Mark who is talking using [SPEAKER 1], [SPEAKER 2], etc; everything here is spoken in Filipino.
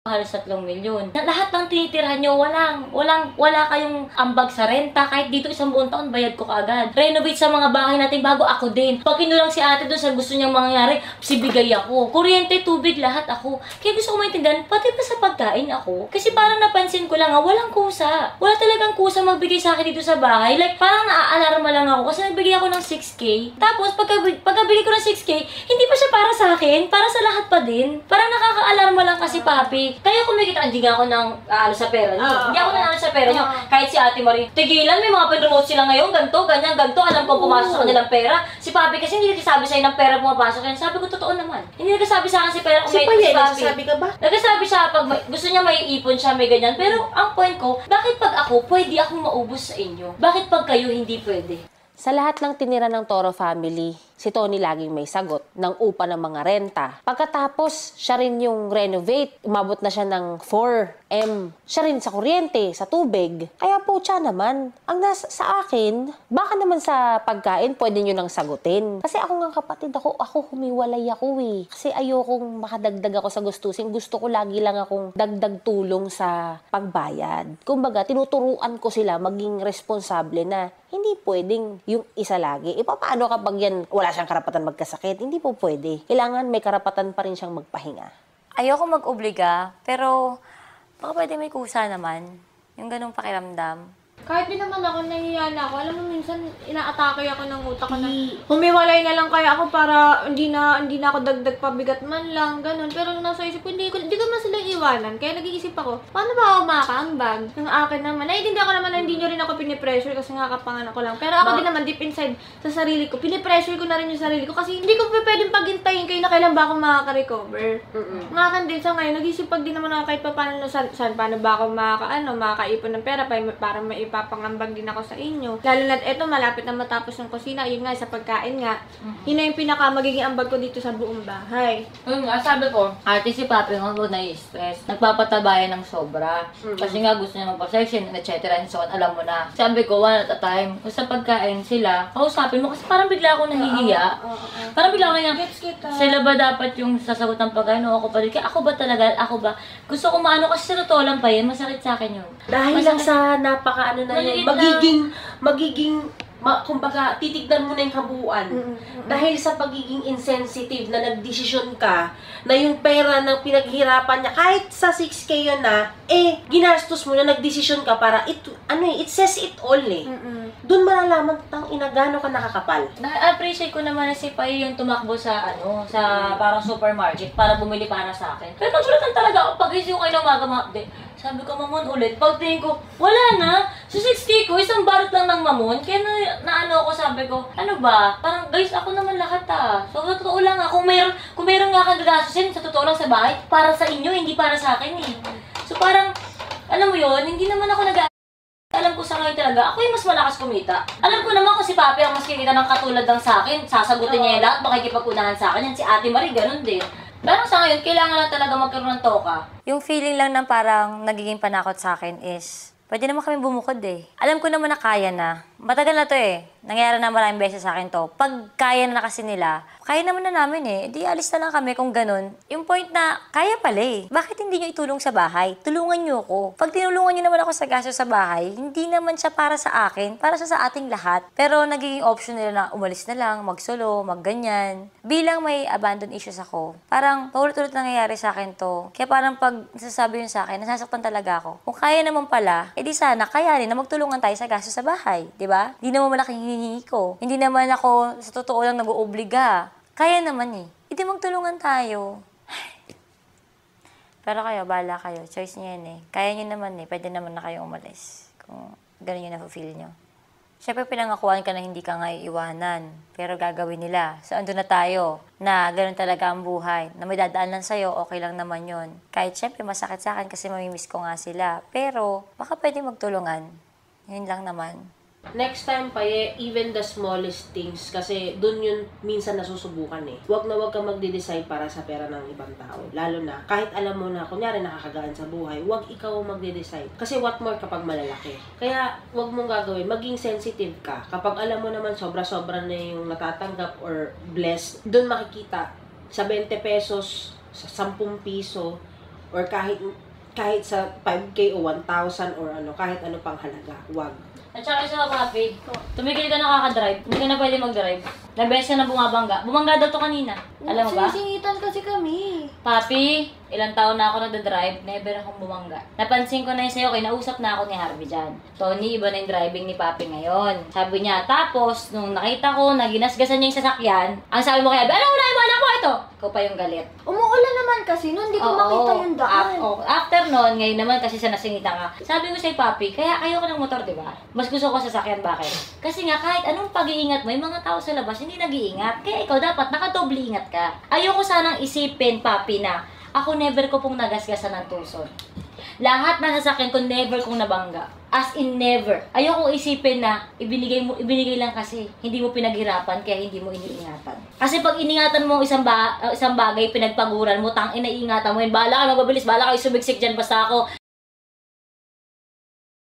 [SPEAKER 1] halos 3 milyon. Lahat ng tinitirhan nyo, wala kayong ambag sa renta. Kahit dito 1 buong taon, bayad ko kaagad. Renovate sa mga bahay natin bago ako din. Pag kinulang si ate doon sa gusto niyang mangyari, sibigay ako. Kuryente, tubig, lahat ako. Kaya gusto ko maintindihan, pati pa sa pagkain ako. Kasi parang napansin ko lang walang kusa. Wala talagang kusa magbigay sa akin dito sa bahay. Like, parang naaalarma lang ako kasi nagbigay ako ng 6K. Tapos, pagkabili ko ng 6K, hindi pa siya para sa akin, para sa lahat pa din. Parang nakaka-alarma lang kasi, papi. Kaya kumikita, hindi nga ako sa pera niyo. Hindi ako nanalo sa pera niyo. Kahit si Ate Marie, tigilan, may mga pinromote sila ngayon, ganito, ganyan, ganito, alam ko pumasok sa kanilang pera. Si Papi kasi hindi nagsasabi sa'yo ng pera pumapasok yan. Sabi ko, totoo naman. Hindi nagsasabi sa akin si pera kung may si Papi.
[SPEAKER 2] Nagsasabi ka ba?
[SPEAKER 1] Nagsasabi siya pag gusto niya may ipon siya, may ganyan. Pero ang point ko, bakit pag ako, pwede akong maubos sa inyo? Bakit pag kayo hindi pwede?
[SPEAKER 3] Sa lahat ng tinira ng Toro family, si Tony laging may sagot ng upa ng mga renta. Pagkatapos, siya rin yung renovate. Umabot na siya ng 4M. Siya rin sa kuryente, sa tubig. Kaya po siya naman. Ang nasa sa akin, baka naman sa pagkain, pwede nyo nang sagutin. Kasi ako nga kapatid, ako humiwalay ako eh. Kasi ayokong makadagdag ako sa gustusin. Gusto ko lagi lang akong dagdag tulong sa pagbayad. Kumbaga, tinuturuan ko sila maging responsable na hindi pwedeng yung isa lagi. Paano kapag yan, wala siyang karapatan magkasakit? Hindi po pwede. Kailangan may karapatan pa rin siyang magpahinga.
[SPEAKER 1] Ayoko mag-obliga, pero baka pwede may kusa naman. Yung ganung pakiramdam.
[SPEAKER 2] Kahit din naman ako, nahihiya na ako. Alam mo, minsan, inaatake ako ng utak ko na humiwalay na lang kaya ako para hindi na ako dagdag pabigat man lang, ganun. Pero nasa isip ko, hindi ko man sila iwanan. Kaya nag-iisip ako, paano ba ako makakaambag? Yung akin naman, naiintindihan ko naman na hindi nyo rin ako pinipressure kasi nga kapanganak ko lang. Pero ako din naman, deep inside, sa sarili ko, pinipressure ko na rin yung sarili ko kasi hindi ko pwedeng paghintayin kayo na kailan ba ako makaka-recover. Nga kan din sa ngayon, nag-isipag din naman ako kahit pa paano, paano ba ako makakaipon ng pera para ipapangambag din ako sa inyo. Lalo na eto, malapit na matapos ng kusina. Yun nga, sa pagkain nga. Yun na yung pinaka magiging ambag ko dito sa buong bahay.
[SPEAKER 1] Yun nga, sabi ko, ate si Papi nga ko na-stress. Nagpapatabayan ng sobra. Kasi nga gusto niya magpa-section, etc. and so on. Alam mo na. Sabi ko, one at a time. Kung sa pagkain sila, kausapin mo. Kasi parang bigla ako nahihiya. Parang bigla ako nahihiya. Sila ba dapat yung sasagot ng pagkain o ako pa rin? Kaya ako ba talaga? Ako ba? Gusto ko maano kasi sa totoo lang pa yun. Masakit sa akin yun.
[SPEAKER 3] Dahil lang sa napaka na yun, kumbaga, titignan mo na yung kabuuan. Dahil sa pagiging insensitive na nagdesisyon ka, na yung pera ng pinaghirapan niya, kahit sa 6K yun na, ginastos mo na, nagdesisyon ka para, it says it all eh. Doon malalaman tang inagano ka nakakapal.
[SPEAKER 1] Na-appreciate ko naman na si Pai yung tumakbo sa parang supermarket para bumili para sa akin. Pero nagsulatan talaga ako pag-isip ko kayo ng umaga, sabi ko, mamon ulit. Pagtingin ko, wala na. So 6K ko, isang barot lang ng mamon. Kaya naano ako, sabi ko, ano ba? Parang, guys, ako naman lahat So, sa totoo lang kung meron nga kang gagastusin, sa totoo lang sa bahay, para sa inyo, hindi para sa akin eh. So, parang, alam mo yun, hindi naman ako alam ko sa ngayon talaga, ako yung mas malakas kumita. Alam ko naman kung si Papi ang mas kikita ng katulad ng sa akin, sasagutin niya yung lahat, makikipag-unahan sa akin. Yan si Ate Marie, ganun din. Pero sa ngayon, kailangan lang talaga magkaroon ng toka. Yung feeling lang ng parang nagiging panakot sa akin is, pwede naman kami bumukod eh. Alam ko naman na kaya na. Matagal na to eh. Nangyari na maraming beses sa akin to. Pag kaya na kasi nila, kaya naman na namin eh. Di alis na lang kami kung ganun. Yung point na, kaya pala eh. Bakit hindi nyo itulong sa bahay? Tulungan nyo ako. Pag tinulungan nyo naman ako sa gasto sa bahay, hindi naman siya para sa akin, para siya sa ating lahat. Pero nagiging option nila na umalis na lang, magsolo, magganyan. Bilang may abandon issues ako, parang paulit-ulit nangyayari sa akin to. Kaya parang pag nasasabi yun sa akin, nasasaktan talaga ako. Kung kaya naman pala, edi sana kayanin na magtulungan tayo sa gasto sa bahay. Diba? Hindi naman malaking hinihingi ko. Hindi naman ako sa totoo lang nag-oobliga. Kaya naman eh. Hindi magtulungan tayo. Pero kayo, bahala kayo. Choice niyo yan eh. Kaya niyo naman eh. Pwede naman na kayo umalis. Kung ganun yung na-fulfill niyo. Siyempre, pinangakuan ka na hindi ka nga iiwanan. Pero gagawin nila. So, andun na tayo. Na ganun talaga ang buhay. Na may dadaan lang sa'yo, okay lang naman yon. Kahit siyempre, masakit sa akin kasi mamimiss ko nga sila. Pero, baka pwede magtulungan. Yun lang naman.
[SPEAKER 3] Next time pa even the smallest things, kasi dun yun minsan nasusubukan eh. Huwag ka magde-decide para sa pera ng ibang tao. Lalo na, kahit alam mo na, kunyari nakakagaan sa buhay, huwag ikaw magde-decide. Kasi what more kapag malalaki. Kaya, huwag mong gagawin. Maging sensitive ka. Kapag alam mo naman sobra-sobra na yung natatanggap or blessed, dun makikita sa 20 pesos, sa 10 piso,
[SPEAKER 4] or kahit sa 5K o 1,000 or ano, kahit ano pang halaga, wag.
[SPEAKER 1] At saka isa pa, papi, tumigil ka nakaka-drive, hindi ka na pwede mag-drive. Nag-beses ka na bumabangga. Bumangga daw to kanina. Alam mo ba?
[SPEAKER 2] Sinisingitan kasi kami.
[SPEAKER 1] Papi, ilang taon na ako nagda-drive, never akong bumangga. Napansin ko na yun sa'yo, kinausap na ako ni Harvey dyan. Tony, iba na yung driving ni Papi ngayon. Sabi niya, tapos, nung nakita ko na ginasgasan niya yung sasakyan, ang sabi mo kaya, ano mo na yung anak mo ito? Ikaw pa yung galit.
[SPEAKER 2] Umuulan naman kasi, no? Hindi ko makita yung daan.
[SPEAKER 1] After nun, ngayon naman kasi sa nasingita ka, sabi mo sa'yo, Papi, kaya ayaw ka ng motor, di ba? Mas gusto ko sasakyan, bakit? Kasi nga, kahit anong pag-iingat mo, yung mga tao sa labas, hindi nag-iingat. Kaya ikaw dapat nakadoble ingat ka. Ayoko sanang isipin, Papi, na ako never ko pong nagasgasan ng tuson. Lahat ng sasakyan ko, never kong nabangga. As in never. Ayoko isipin na ibinigay lang kasi. Hindi mo pinaghirapan, kaya hindi mo iniingatan. Kasi pag iningatan mo isang bagay, pinagpaguran mo, tangina ingatan mo yun, bahala ka, magpabilis, bahala kayo sumiksik dyan, basta ako,